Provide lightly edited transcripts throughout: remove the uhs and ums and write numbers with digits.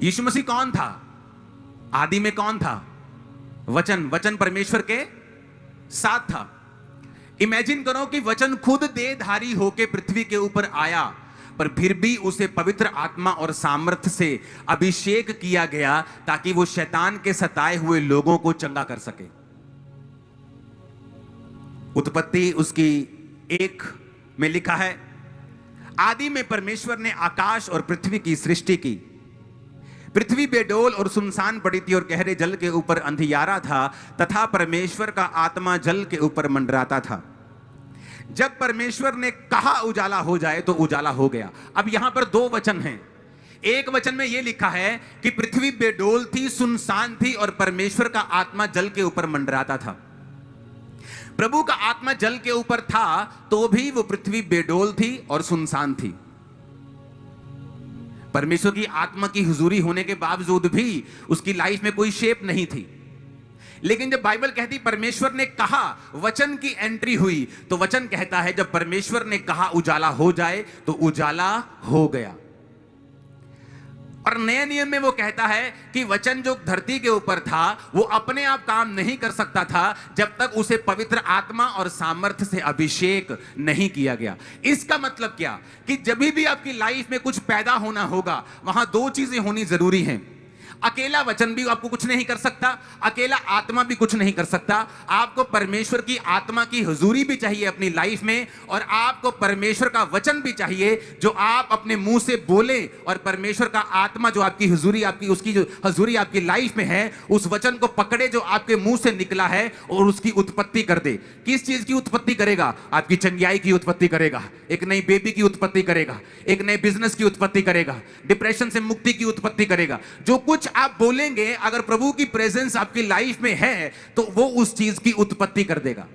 यीशु मसीह कौन था? आदि में कौन था? वचन। वचन परमेश्वर के साथ था। इमेजिन करो कि वचन खुद देहधारी होकर पृथ्वी के ऊपर आया, पर फिर भी उसे पवित्र आत्मा और सामर्थ्य से अभिषेक किया गया ताकि वो शैतान के सताए हुए लोगों को चंगा कर सके। उत्पत्ति उसकी 1 में लिखा है, आदि में परमेश्वर ने आकाश और पृथ्वी की सृष्टि की। पृथ्वी बेडोल और सुनसान पड़ी थी और गहरे जल के ऊपर अंधियारा था तथा परमेश्वर का आत्मा जल के ऊपर मंडराता था। जब परमेश्वर ने कहा उजाला हो जाए तो उजाला हो गया। अब यहां पर 2 वचन हैं। एक वचन में यह लिखा है कि पृथ्वी बेडोल थी, सुनसान थी और परमेश्वर का आत्मा जल के ऊपर मंडराता था। प्रभु का आत्मा जल के ऊपर था तो भी वो पृथ्वी बेडोल थी और सुनसान थी। परमेश्वर की आत्मा की हुजूरी होने के बावजूद भी उसकी लाइफ में कोई शेप नहीं थी। लेकिन जब बाइबल कहती परमेश्वर ने कहा, वचन की एंट्री हुई, तो वचन कहता है जब परमेश्वर ने कहा उजाला हो जाए तो उजाला हो गया। और नए नियम में वो कहता है कि वचन जो धरती के ऊपर था वो अपने आप काम नहीं कर सकता था जब तक उसे पवित्र आत्मा और सामर्थ्य से अभिषेक नहीं किया गया। इसका मतलब क्या कि जब भी आपकी लाइफ में कुछ पैदा होना होगा, वहां 2 चीजें होनी जरूरी हैं। अकेला वचन भी आपको कुछ नहीं कर सकता, अकेला आत्मा भी कुछ नहीं कर सकता। आपको परमेश्वर की आत्मा की हुजूरी भी चाहिए अपनी लाइफ में, और आपको परमेश्वर का वचन भी चाहिए जो आप अपने मुंह से बोले, और परमेश्वर का आत्मा जो आपकी हुजूरी, आपकी उसकी जो हुजूरी आपकी लाइफ में है, उस वचन को पकड़े जो आपके मुंह से निकला है और उसकी उत्पत्ति कर दे। किस चीज की उत्पत्ति करेगा? आपकी चंगाई की उत्पत्ति करेगा, एक नई बेबी की उत्पत्ति करेगा, एक नए बिजनेस की उत्पत्ति करेगा, डिप्रेशन से मुक्ति की उत्पत्ति करेगा। जो कुछ आप बोलेंगे, अगर प्रभु की प्रेजेंस आपकी लाइफ में है तो वो उस चीज की उत्पत्ति कर देगा।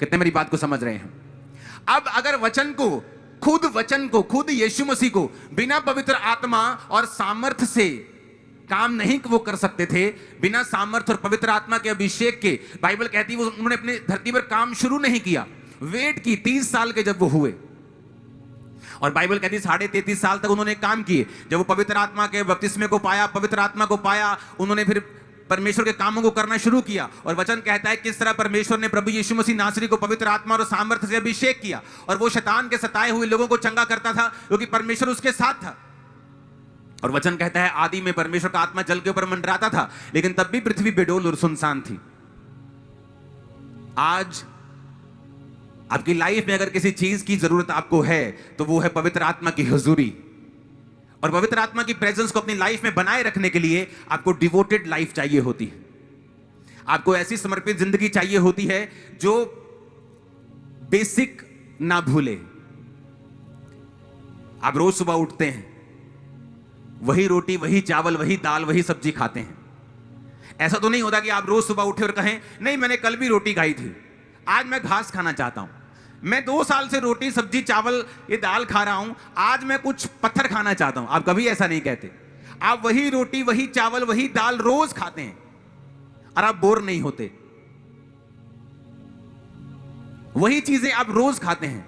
कितने मेरी बात को समझ रहे हैं? अब अगर वचन को खुद यीशु मसीह को बिना पवित्र आत्मा और सामर्थ्य से काम नहीं वो कर सकते थे, बिना सामर्थ्य और पवित्र आत्मा के अभिषेक के, बाइबल कहती है उन्होंने अपने धरती पर काम शुरू नहीं किया, वेट की 30 साल के जब वो हुए। और बाइबल कहती है 33.5 साल तक उन्होंने काम किए। जब वो पवित्र आत्मा के बपतिस्मे को पाया, पवित्र आत्मा को पाया, उन्होंने फिर परमेश्वर के कामों को करना शुरू किया। और वचन कहता है किस तरह परमेश्वर ने प्रभु यीशु मसीह नासरी को पवित्र आत्मा और सामर्थ्य से अभिषेक किया, और वो शैतान के सताए हुए लोगों को चंगा करता था क्योंकि परमेश्वर उसके साथ था। और वचन कहता है आदि में परमेश्वर का आत्मा जल के ऊपर मंडराता था, लेकिन तब भी पृथ्वी बेडोल और सुनसान थी। आज आपकी लाइफ में अगर किसी चीज की जरूरत आपको है तो वो है पवित्र आत्मा की हुजूरी। और पवित्र आत्मा की प्रेजेंस को अपनी लाइफ में बनाए रखने के लिए आपको डिवोटेड लाइफ चाहिए होती है। आपको ऐसी समर्पित जिंदगी चाहिए होती है जो बेसिक ना भूले। आप रोज सुबह उठते हैं, वही रोटी, वही चावल, वही दाल, वही सब्जी खाते हैं। ऐसा तो नहीं होता कि आप रोज सुबह उठे और कहें नहीं मैंने कल भी रोटी खाई थी, आज मैं घास खाना चाहता हूं। मैं 2 साल से रोटी, सब्जी, चावल, ये दाल खा रहा हूं, आज मैं कुछ पत्थर खाना चाहता हूं। आप कभी ऐसा नहीं कहते। आप वही रोटी, वही चावल, वही दाल रोज खाते हैं और आप बोर नहीं होते। वही चीजें आप रोज खाते हैं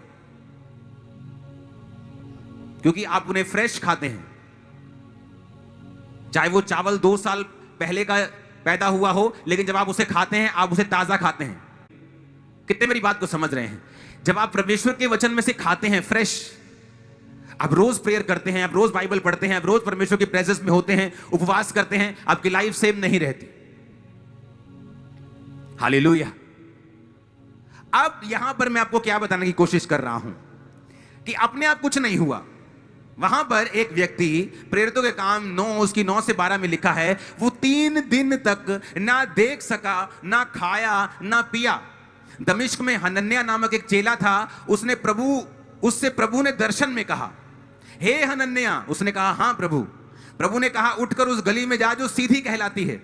क्योंकि आप उन्हें फ्रेश खाते हैं। चाहे वो चावल 2 साल पहले का पैदा हुआ हो, लेकिन जब आप उसे खाते हैं आप उसे ताजा खाते हैं। कितने मेरी बात को समझ रहे हैं? जब आप परमेश्वर के वचन में से खाते हैं फ्रेश, आप रोज प्रेयर करते हैं, आप रोज बाइबल पढ़ते हैं, आप रोज परमेश्वर की प्रेजेंस में होते हैं, उपवास करते हैं, आपकी लाइफ सेम नहीं रहती। हालेलुया। अब यहां पर मैं आपको क्या बताने की कोशिश कर रहा हूं कि अपने आप कुछ नहीं हुआ। वहां पर एक व्यक्ति, प्रेरितों के काम 9 उसकी 9 से 12 में लिखा है, वो 3 दिन तक ना देख सका, ना खाया, ना पिया। दमिश्क में हनन्याह नामक एक चेला था, उससे प्रभु ने दर्शन में कहा, हे हनन्याह। उसने कहा हाँ प्रभु। प्रभु ने कहा उठकर उस गली में जा जो सीधी कहलाती है,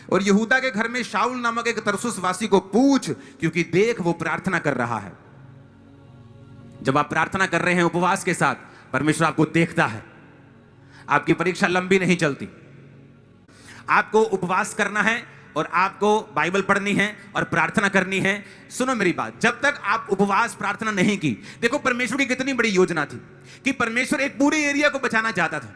और यहूदा के घर में शाऊल नामक एक तरसुस वासी को पूछ, क्योंकि देख वो प्रार्थना कर रहा है। जब आप प्रार्थना कर रहे हैं उपवास के साथ, परमेश्वर आपको देखता है। आपकी परीक्षा लंबी नहीं चलती। आपको उपवास करना है और आपको बाइबल पढ़नी है और प्रार्थना करनी है। सुनो मेरी बात, जब तक आप उपवास प्रार्थना नहीं की, देखो परमेश्वर की कितनी बड़ी योजना थी कि परमेश्वर एक पूरे एरिया को बचाना चाहता था।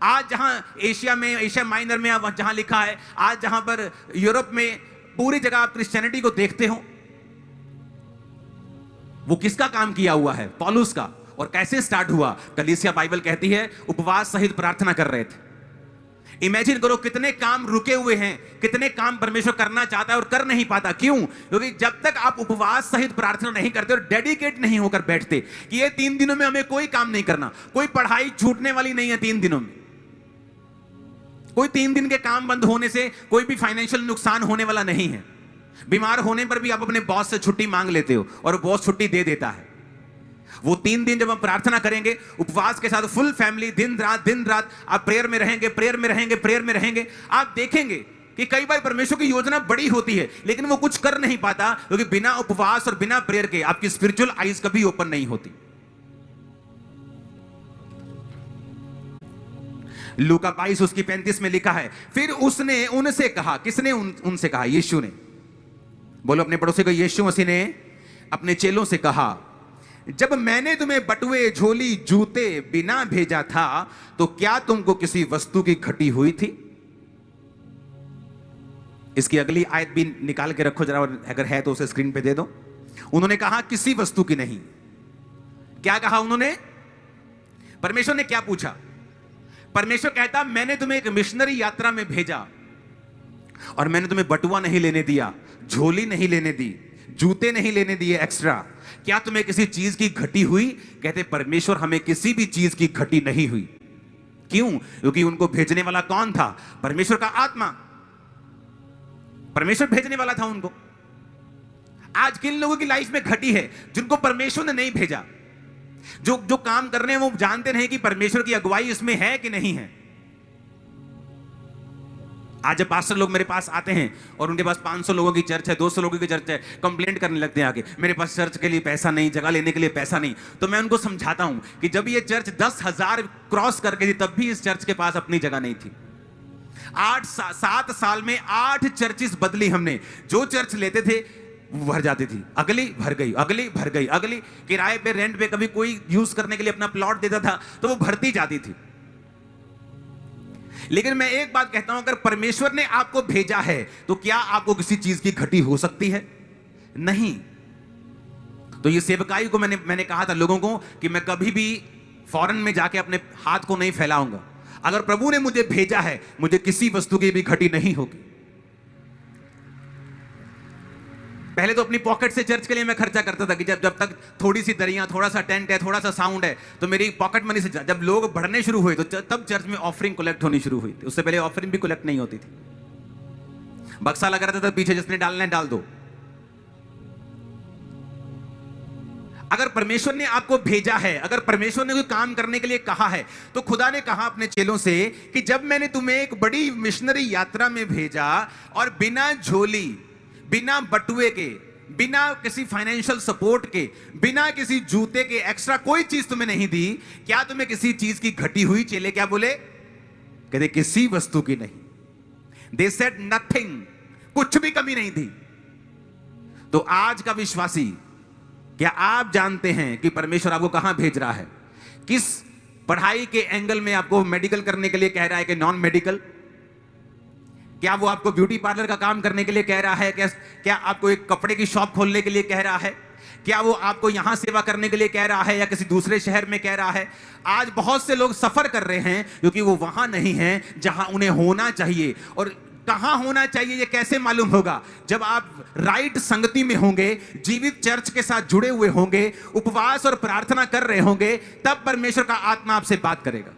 आज जहां एशिया में, एशिया माइनर में जहां लिखा है, आज जहां पर यूरोप में पूरी जगह आप क्रिश्चियनिटी को देखते हो, वो किसका काम किया हुआ है? पौलुस का। और कैसे स्टार्ट हुआ? कलीसिया बाइबल कहती है उपवास सहित प्रार्थना कर रहे थे। इमेजिन करो कितने काम रुके हुए हैं, कितने काम परमेश्वर करना चाहता है और कर नहीं पाता। क्यों? क्योंकि जब तक आप उपवास सहित प्रार्थना नहीं करते और डेडिकेट नहीं होकर बैठते कि ये 3 दिनों में हमें कोई काम नहीं करना, कोई पढ़ाई छूटने वाली नहीं है 3 दिनों में, कोई 3 दिन के काम बंद होने से कोई भी फाइनेंशियल नुकसान होने वाला नहीं है। बीमार होने पर भी आप अपने बॉस से छुट्टी मांग लेते हो और बॉस छुट्टी दे देता है। वो 3 दिन जब हम प्रार्थना करेंगे उपवास के साथ, फुल फैमिली दिन रात आप प्रेयर में रहेंगे, आप देखेंगे कि कई बार परमेश्वर की योजना बड़ी होती है लेकिन वो कुछ कर नहीं पाता, क्योंकि बिना उपवास और बिना प्रेयर के आपकी स्पिरिचुअल आईज कभी ओपन नहीं होती। लूका 22 उसकी 35 में लिखा है, फिर उसने उनसे कहा, किसने उनसे कहा? यीशु ने। बोलो अपने पड़ोसी को, यीशु मसीह ने अपने चेलों से कहा, जब मैंने तुम्हें बटुए, झोली, जूते बिना भेजा था तो क्या तुमको किसी वस्तु की घटी हुई थी? इसकी अगली आयत भी निकाल के रखो जरा, अगर है तो उसे स्क्रीन पे दे दो। उन्होंने कहा किसी वस्तु की नहीं। क्या कहा उन्होंने? परमेश्वर ने क्या पूछा? परमेश्वर कहता मैंने तुम्हें एक मिशनरी यात्रा में भेजा और मैंने तुम्हें बटुआ नहीं लेने दिया, झोली नहीं लेने दी, जूते नहीं लेने दिए एक्स्ट्रा। क्या तुम्हें किसी चीज की घटी हुई? कहते परमेश्वर हमें किसी भी चीज की घटी नहीं हुई। क्यों? क्योंकि उनको भेजने वाला कौन था? परमेश्वर का आत्मा। परमेश्वर भेजने वाला था उनको। आज किन लोगों की लाइफ में घटी है? जिनको परमेश्वर ने नहीं भेजा, जो काम कर रहे हैं वो जानते नहीं कि परमेश्वर की अगुवाई इसमें है कि नहीं है। आज जब पास्टर लोग मेरे पास आते हैं और उनके पास 500 लोगों की चर्च है, 200 लोगों की चर्च है, कंप्लेंट करने लगते हैं आगे, मेरे पास चर्च के लिए पैसा नहीं, जगह लेने के लिए पैसा नहीं। तो मैं उनको समझाता हूं कि जब ये चर्च 10,000 क्रॉस करके थी तब भी इस चर्च के पास अपनी जगह नहीं थी। 7 साल में 8 चर्चिस बदली हमने। जो चर्च लेते थे वो भर जाती थी, अगली भर गई, अगली भर गई, अगली किराए पे, रेंट पे, कभी कोई यूज करने के लिए अपना प्लॉट देता था तो वो भरती जाती थी। लेकिन मैं एक बात कहता हूं, अगर परमेश्वर ने आपको भेजा है तो क्या आपको किसी चीज की घटी हो सकती है? नहीं। तो ये सेवकाई को मैंने कहा था लोगों को कि मैं कभी भी फॉरेन में जाके अपने हाथ को नहीं फैलाऊंगा। अगर प्रभु ने मुझे भेजा है, मुझे किसी वस्तु की भी घटी नहीं होगी। पहले तो अपनी पॉकेट से चर्च के लिए मैं खर्चा करता था कि जब तक थोड़ी सी दरियां, थोड़ा सा टेंट है, थोड़ा सा साउंड है, तो मेरी पॉकेट मनी से। जब लोग बढ़ने शुरू हुए तो तब चर्च में ऑफरिंग कलेक्ट होनी शुरू हुई थी। उससे पहले ऑफरिंग भी कलेक्ट नहीं होती थी। बक्सा लगा रहता था पीछे, जिसने डालना है डाल दो। अगर परमेश्वर ने आपको भेजा है, अगर परमेश्वर ने कोई काम करने के लिए कहा है, तो खुदा ने कहा अपने चेलों से कि जब मैंने तुम्हें एक बड़ी मिशनरी यात्रा में भेजा और बिना झोली, बिना बटुए के, बिना किसी फाइनेंशियल सपोर्ट के, बिना किसी जूते के, एक्स्ट्रा कोई चीज तुम्हें नहीं दी, क्या तुम्हें किसी चीज की घटी हुई? चेले क्या बोले? कहते किसी वस्तु की नहीं। दे सेड नथिंग, कुछ भी कमी नहीं थी। तो आज का विश्वासी, क्या आप जानते हैं कि परमेश्वर आपको कहां भेज रहा है? किस पढ़ाई के एंगल में आपको मेडिकल करने के लिए कह रहा है कि नॉन मेडिकल? क्या वो आपको ब्यूटी पार्लर का काम करने के लिए कह रहा है? क्या आपको एक कपड़े की शॉप खोलने के लिए कह रहा है? क्या वो आपको यहां सेवा करने के लिए कह रहा है या किसी दूसरे शहर में कह रहा है? आज बहुत से लोग सफर कर रहे हैं क्योंकि वो वहां नहीं है जहां उन्हें होना चाहिए। और कहां होना चाहिए ये कैसे मालूम होगा? जब आप राइट संगति में होंगे, जीवित चर्च के साथ जुड़े हुए होंगे, उपवास और प्रार्थना कर रहे होंगे, तब परमेश्वर का आत्मा आपसे बात करेगा।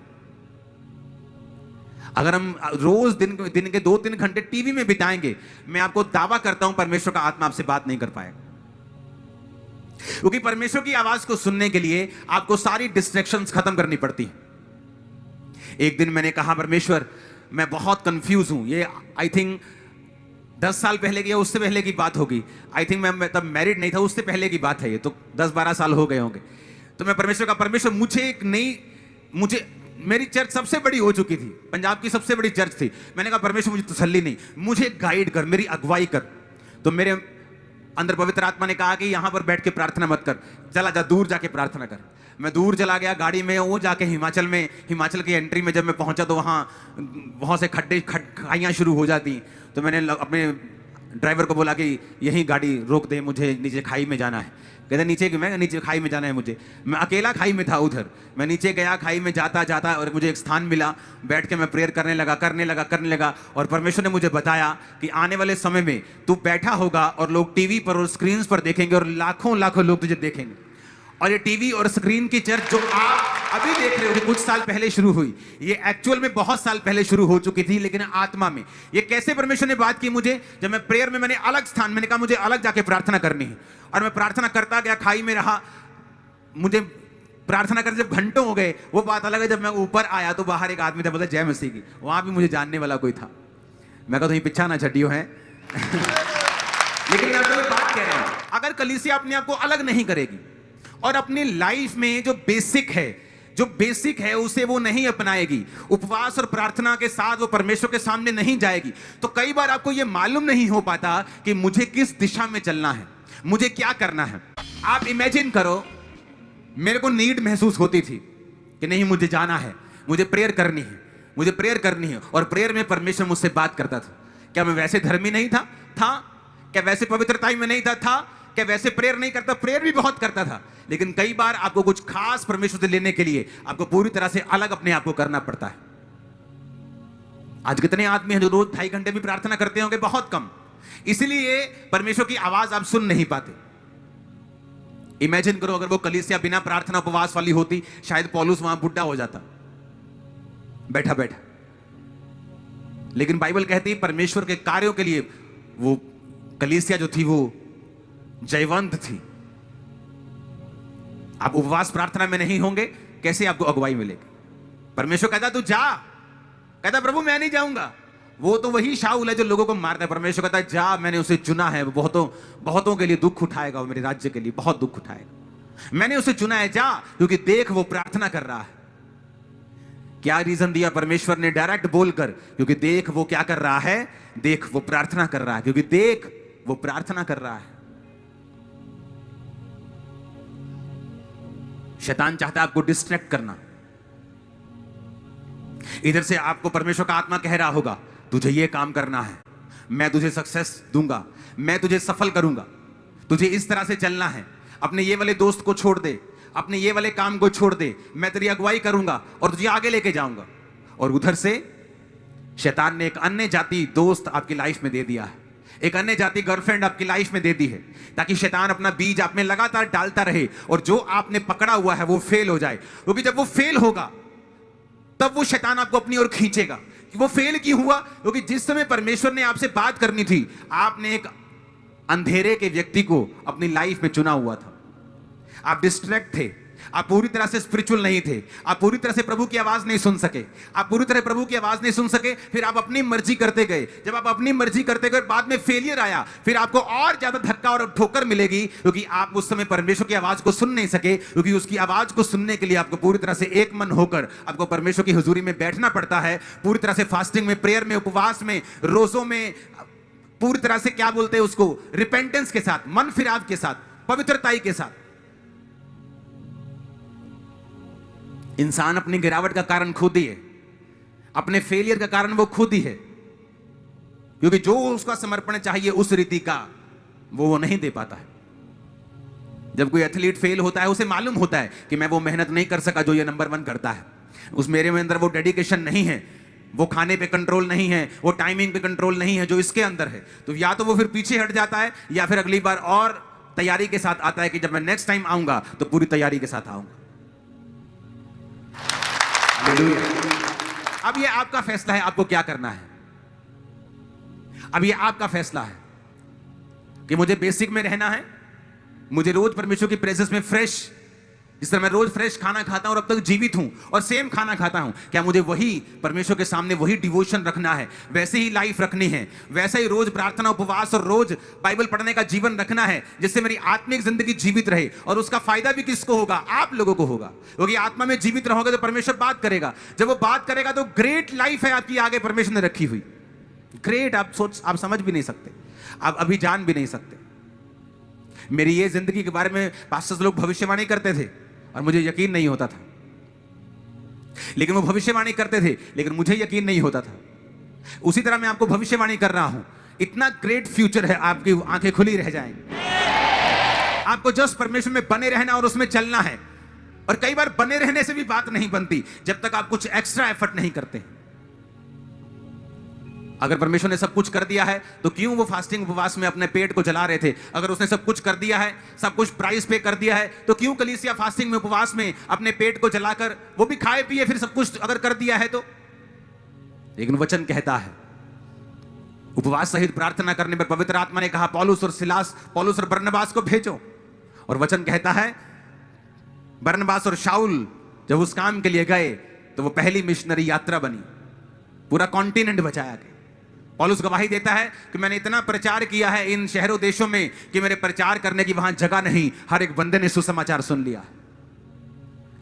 अगर हम रोज दिन के 2-3 घंटे टीवी में बिताएंगे, मैं आपको दावा करता हूं परमेश्वर का आत्मा आपसे बात नहीं कर पाएगा। क्योंकि परमेश्वर की आवाज को सुनने के लिए आपको सारी डिस्ट्रैक्शंस खत्म करनी पड़ती है। एक दिन मैंने कहा परमेश्वर मैं बहुत कंफ्यूज हूं। ये आई थिंक 10 साल पहले की या उससे पहले की बात होगी। आई थिंक मैं तब मैरिड नहीं था, उससे पहले की बात है। ये तो 10-12 साल हो गए होंगे। तो मैं परमेश्वर का, परमेश्वर मुझे मेरी चर्च सबसे बड़ी हो चुकी थी, पंजाब की सबसे बड़ी चर्च थी। मैंने कहा परमेश्वर मुझे तसल्ली नहीं, मुझे गाइड कर, मेरी अगुवाई कर। तो अंदर पवित्र आत्मा ने कहा कि यहां पर बैठ के प्रार्थना मत कर, चला जा दूर जाके प्रार्थना कर। मैं दूर चला गया गाड़ी में, वो जाके हिमाचल की एंट्री में जब मैं पहुंचा तो वहां से खाइयाँ शुरू हो जाती। तो मैंने अपने ड्राइवर को बोला कि यहीं गाड़ी रोक दे, मुझे नीचे खाई में जाना है। कहते मैं नीचे खाई में जाना है मुझे। मैं अकेला खाई में था उधर। मैं नीचे गया, खाई में जाता जाता और मुझे एक स्थान मिला, बैठ के मैं प्रेयर करने लगा। और परमेश्वर ने मुझे बताया कि आने वाले समय में तू बैठा होगा और लोग टीवी पर और स्क्रीन पर देखेंगे और लाखों लाखों लोग तुझे देखेंगे। और ये टीवी और स्क्रीन की चर्च जो आप अभी देख रहे हो, कुछ साल पहले शुरू हुई, ये एक्चुअल में बहुत साल पहले शुरू हो चुकी थी, लेकिन आत्मा में। ये कैसे परमेश्वर ने बात की मुझे, जब मैं प्रेयर में मैंने अलग स्थान, मैंने कहा मुझे अलग जाके प्रार्थना करनी है। और मैं प्रार्थना करता गया, खाई में रहा। मुझे प्रार्थना करते जब घंटों हो गए, वो बात अलग है। जब मैं ऊपर आया तो बाहर एक आदमी था, बोला जय मसीह की। वहां भी मुझे जानने वाला कोई था। मैं कहा तो पीछा ना छटियो है। लेकिन मैं आपको बात कह रहा हूं, अगर कलीसिया अपने आप को अलग नहीं करेगी और अपनी लाइफ में जो बेसिक है उसे वो नहीं अपनाएगी, उपवास और प्रार्थना के साथ वो परमेश्वर के सामने नहीं जाएगी, तो कई बार आपको ये मालूम नहीं हो पाता कि मुझे किस दिशा में चलना है, मुझे क्या करना है। आप इमेजिन करो, मेरे को नीड महसूस होती थी कि नहीं मुझे जाना है, मुझे प्रेयर करनी है, और प्रेयर में परमेश्वर मुझसे बात करता था। क्या मैं वैसे धर्मी नहीं था? क्या वैसे पवित्रता में नहीं था? क्या वैसे प्रेयर नहीं करता? प्रेयर भी बहुत करता था। लेकिन कई बार आपको कुछ खास परमेश्वर से लेने के लिए आपको पूरी तरह से अलग अपने आप को करना पड़ता है। आज कितने आदमी हैं जो रोज 2.5 घंटे भी प्रार्थना करते होंगे? बहुत कम। इसलिए परमेश्वर की आवाज आप सुन नहीं पाते। इमेजिन करो, अगर वो कलीसिया बिना प्रार्थना उपवास वाली होती, शायद पौलुस वहां बुढ़ा हो जाता बैठा बैठा। लेकिन बाइबल कहती है परमेश्वर के कार्यों के लिए वो कलीसिया जो थी वो जयवंत थी। आप उपवास प्रार्थना में नहीं होंगे, कैसे आपको अगुवाई मिलेगी? परमेश्वर कहता तू जा, कहता प्रभु मैं नहीं जाऊंगा। वो तो वही शाऊल है जो लोगों को मारता है। परमेश्वर कहता है जा, मैंने उसे चुना है, वो बहुतों के लिए दुख उठाएगा, वो मेरे राज्य के लिए बहुत दुख उठाएगा। मैंने उसे चुना है, जा, क्योंकि देख वो प्रार्थना कर रहा है। क्या रीजन दिया परमेश्वर ने डायरेक्ट बोलकर? क्योंकि देख वो क्या कर रहा है, देख वो प्रार्थना कर रहा है, क्योंकि देख वो प्रार्थना कर रहा है। शैतान चाहता है आपको डिस्ट्रैक्ट करना। इधर से आपको परमेश्वर का आत्मा कह रहा होगा तुझे ये काम करना है, मैं तुझे सक्सेस दूंगा, मैं तुझे सफल करूंगा, तुझे इस तरह से चलना है, अपने ये वाले दोस्त को छोड़ दे, अपने ये वाले काम को छोड़ दे, मैं तेरी अगुवाई करूंगा और तुझे आगे लेके जाऊंगा। और उधर से शैतान ने एक अन्य जाति दोस्त आपकी लाइफ में दे दिया है, एक अन्य जाति गर्लफ्रेंड आपकी लाइफ में दे दी है, ताकि शैतान अपना बीज आप में लगातार डालता रहे और जो आपने पकड़ा हुआ है वो फेल हो जाए। क्योंकि जब वो फेल होगा तब वो शैतान आपको अपनी ओर खींचेगा। वो फेल क्यों हुआ? क्योंकि जिस समय परमेश्वर ने आपसे बात करनी थी, आपने एक अंधेरे के व्यक्ति को अपनी लाइफ में चुना हुआ था। आप डिस्ट्रैक्ट थे, आप पूरी तरह से स्पिरिचुअल नहीं थे, आप पूरी तरह से प्रभु की आवाज नहीं सुन सके, फिर आप अपनी मर्जी करते गए। जब आप अपनी मर्जी करते गए, बाद में फेलियर आया, फिर आपको और ज्यादा धक्का और ठोकर मिलेगी, क्योंकि आप उस समय परमेश्वर की आवाज को सुन नहीं सके। क्योंकि उसकी आवाज को सुनने के लिए आपको पूरी तरह से एक मन होकर आपको परमेश्वर की हुजूरी में बैठना पड़ता है, पूरी तरह से फास्टिंग में, प्रेयर में, उपवास में, रोजों में, पूरी तरह से क्या बोलते हैं उसको, रिपेंटेंस के साथ, मन फिराव के साथ, पवित्रताई के साथ। इंसान अपनी गिरावट का कारण खुद ही है, अपने फेलियर का कारण वो खुद ही है, क्योंकि जो उसका समर्पण चाहिए उस रीति का वो नहीं दे पाता है। जब कोई एथलीट फेल होता है, उसे मालूम होता है कि मैं वो मेहनत नहीं कर सका जो ये नंबर 1 करता है, उस मेरे में अंदर वो डेडिकेशन नहीं है, वो खाने पे कंट्रोल नहीं है, वो टाइमिंग पे कंट्रोल नहीं है जो इसके अंदर है। तो या तो वो फिर पीछे हट जाता है, या फिर अगली बार और तैयारी के साथ आता है कि जब मैं नेक्स्ट टाइम आऊंगा तो पूरी तैयारी के साथ आऊंगा। अब ये आपका फैसला है, आपको क्या करना है। अब ये आपका फैसला है कि मुझे बेसिक में रहना है, मुझे रोज परमेश्वर की प्रेजेंस में फ्रेश, जिस तरह मैं रोज फ्रेश खाना खाता हूं और अब तक जीवित हूं और सेम खाना खाता हूं, क्या मुझे वही परमेश्वर के सामने वही डिवोशन रखना है, वैसे ही लाइफ रखनी है, वैसे ही रोज प्रार्थना, उपवास और रोज बाइबल पढ़ने का जीवन रखना है, जिससे मेरी आत्मिक जिंदगी जीवित रहे। और उसका फायदा भी किसको होगा? आप लोगों को होगा, क्योंकि आत्मा में जीवित रहोगे तो परमेश्वर बात करेगा। जब वो बात करेगा तो ग्रेट लाइफ है आपकी आगे परमेश्वर ने रखी हुई, ग्रेट, आप समझ भी नहीं सकते, आप अभी जान भी नहीं सकते। मेरी ये जिंदगी के बारे में पास्टर्स लोग भविष्यवाणी करते थे और मुझे यकीन नहीं होता था, लेकिन वो भविष्यवाणी करते थे लेकिन मुझे यकीन नहीं होता था। उसी तरह मैं आपको भविष्यवाणी कर रहा हूं, इतना ग्रेट फ्यूचर है, आपकी आंखें खुली रह जाएंगी। आपको जस्ट परमेश्वर में बने रहना और उसमें चलना है। और कई बार बने रहने से भी बात नहीं बनती जब तक आप कुछ एक्स्ट्रा एफर्ट नहीं करते। अगर परमेश्वर ने सब कुछ कर दिया है तो क्यों वो फास्टिंग उपवास में अपने पेट को जला रहे थे? अगर उसने सब कुछ कर दिया है, सब कुछ प्राइस पे कर दिया है, तो क्यों कलीसिया फास्टिंग में उपवास में अपने पेट को जलाकर, वो भी खाए पिए फिर सब कुछ अगर कर दिया है तो? लेकिन वचन कहता है उपवास सहित प्रार्थना करने पर पवित्र आत्मा ने कहा पौलुस और बरनबास को भेजो। और वचन कहता है बरनबास और शाऊल जब उस काम के लिए गए तो वो पहली मिशनरी यात्रा बनी, पूरा कॉन्टिनेंट बचाया गया। पौलुस गवाही देता है कि मैंने इतना प्रचार किया है इन शहरों देशों में कि मेरे प्रचार करने की वहां जगह नहीं, हर एक बंदे ने सुसमाचार सुन लिया।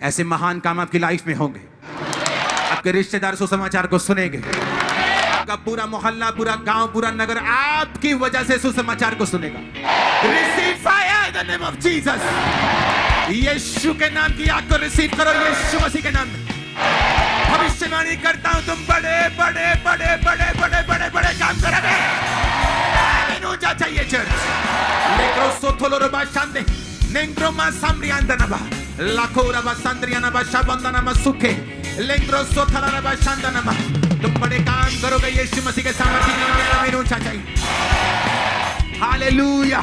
ऐसे महान काम आपकी लाइफ में होंगे, आपके रिश्तेदार सुसमाचार को सुनेंगे, आपका पूरा मोहल्ला, पूरा गांव, पूरा नगर आपकी वजह से सुसमाचार को सुनेगा। Receive fire in the name of Jesus. यीशु के नाम की आग को रिसीव करो, यीशु मसीह के नाम में भविष्यवाणी करता हूं, तुम बड़े बड़े बड़े बड़े बड़े बड़े बड़े काम करोगे। ऊंचा चाहिए चर्च। लेक्रो सोथोलो रबा शांते नेंग्रो मा सामरियांदनबा लाखो रबा सांद्रियानबा शाबंदनबा सुखे लेंग्रो सोथला रबा शांदनबा। तुम बड़े काम करोगे यीशु मसीह के सामर्थ्य में। ऊंचा चाहिए। हालेलुया।